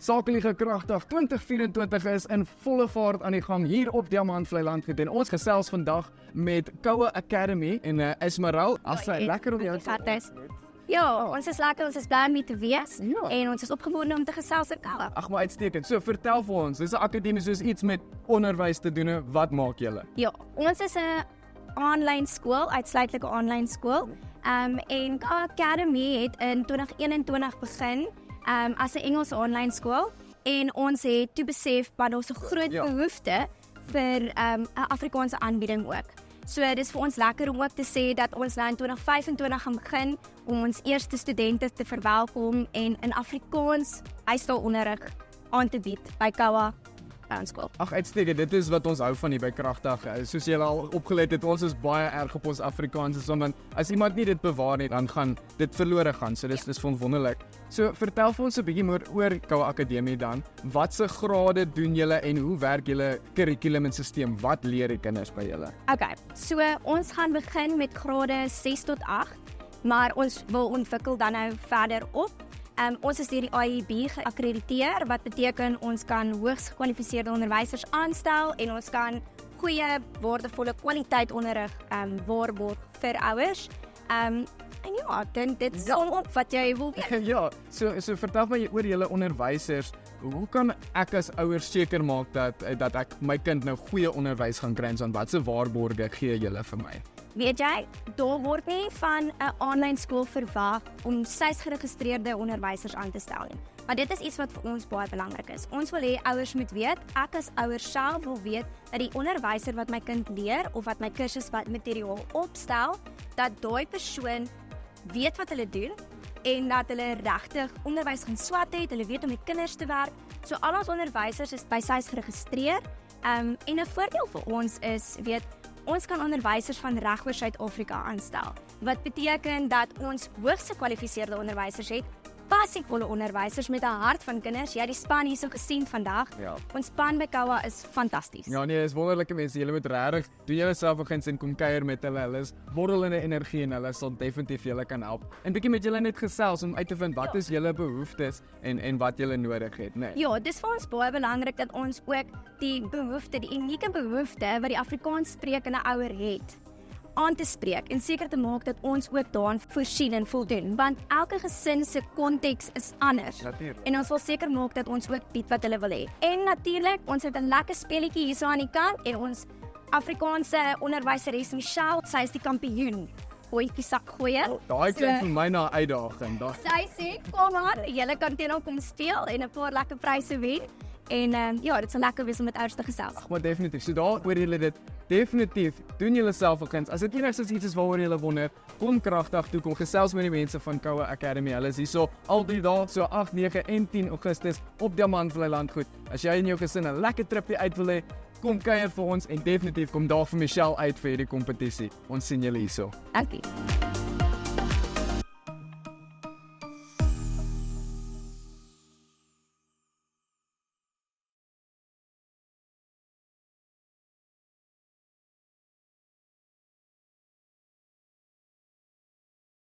Sakelige Kragdag 2024 is in volle vaart aan die gang hier op Diamantvlei Landgoed en ons gesels vandag met Koue Academy en Esmeralda. Assai, lekker om jou te Ja, ons is lekker, ons is bly om hier te wees Ja. en ons is opgewonde om te gesels oor Koue. Ag, maar uitstekend. So, vertel vir ons, dis 'n akademie soos iets met onderwys te doen. Wat maak julle? Ja, ons is 'n aanlyn skool, uitsluitlike aanlyn skool. En Koue Academy het in 2021 begin as 'n Engelse aanlyn skool en ons het toe besef dat ons 'n groot behoefte vir 'n Afrikaanse aanbieding ook. So dis vir ons lekker om ook te sê dat ons nou in 2025 gaan begin om ons eerste studente te verwelkom en in Afrikaans huistaalonderrig aan te bied by Koue Skool. Ag, uitstekend. Dit is wat ons hou van hier by Kragdag. Soos julle al opgelet het, ons is baie erg op ons Afrikaans, want as iemand nie dit bewaar nie, dan gaan dit verlore gaan. So dis wonderlik. So vertel vir ons 'n bietjie meer oor Koue Academy dan. Watse grade doen julle en hoe werk julle kurrikulum en stelsel? Wat leer die kinders by julle? Okay, so ons gaan begin met grade 6 tot 8, maar ons wil ontwikkel dan nou verder op. Ons is deur die IEB geakkrediteer, wat beteken ons kan hoogs gekwalifiseerde onderwysers aanstel en ons kan goeie, waardevolle kwaliteit onderrig waarborg vir ouers. En ja, ek dink dit som op wat jy wil weet. Ja, so vertel my oor julle onderwysers. Hoe kan ek as ouer seker maak dat ek my kind nou goeie onderwys gaan kry en watse waarborge gee julle vir my? Weet jy, daar word nie van 'n aanlyn skool verwag om SAIS-geregistreerde onderwysers aan te stel nie. Maar dit is iets wat vir ons baie belangrik is. Ons wil hê ouers moet weet, ek as ouer self wil weet dat die onderwyser wat my kind leer of wat my kursus wat materiaal opstel, dat daai persoon weet wat hulle doen en dat hulle regtig onderwys gaan swat het, hulle weet om met kinders te werk. So al ons onderwysers is by SAIS geregistreer. En 'n voordeel vir ons is, ons kan onderwysers van reg oor Suid-Afrika aanstel. Wat beteken dat ons hoogs gekwalifiseerde onderwysers het, passievolle onderwysers met 'n hart van kinders. Jy het die span hierso gesien vandag. Ja. Ons span by Koue is fantasties. Ja nee, is wonderlike mense. Julle moet regtig doen julle self begin sien kom kuier met hulle. Hulle is borrelende energie en hulle sal definitief julle kan help. En bietjie met julle net gesels om uit te vind wat is julle behoeftes en wat julle nodig het, né? Nee. Ja, dis vir ons baie belangrik dat ons ook die behoefte, die unieke behoefte wat die Afrikaans sprekende ouer het, aan te spreek en seker te maak dat ons ook daaraan voorsien en voldoen, want elke gesin se konteks is anders. Natuurlijk. En ons wil seker maak dat ons ook bied wat hulle wil hê. En natuurlik, ons het 'n lekker speletjie hierso aan die kant en ons Afrikaanse onderwyseres Michelle, sy is die kampioen. Goetjie sak goeie. Daai klink vir my na 'n uitdaging. Sy sê, kom maar, julle kan teen hom kom speel en 'n paar lekker pryse wen. En ja, dit sal lekker wees om met ouers te gesels. Ag, maar definitief. So daar oor julle dit definitief doen julle self al kind. As dit enigstens iets is waaroor julle wonder, kom Kragdag toe, kom gesels met die mense van Koue Academy. Hulle is hierso al 3 dae, so 8, 9 en 10 Augustus op Diamantvlei Landgoed. As jy en jou gesin 'n lekker tripie uit wil hê, kom kuier vir ons en definitief kom daar vir Michelle uit vir hierdie kompetisie. Ons sien julle hierso. Dankie.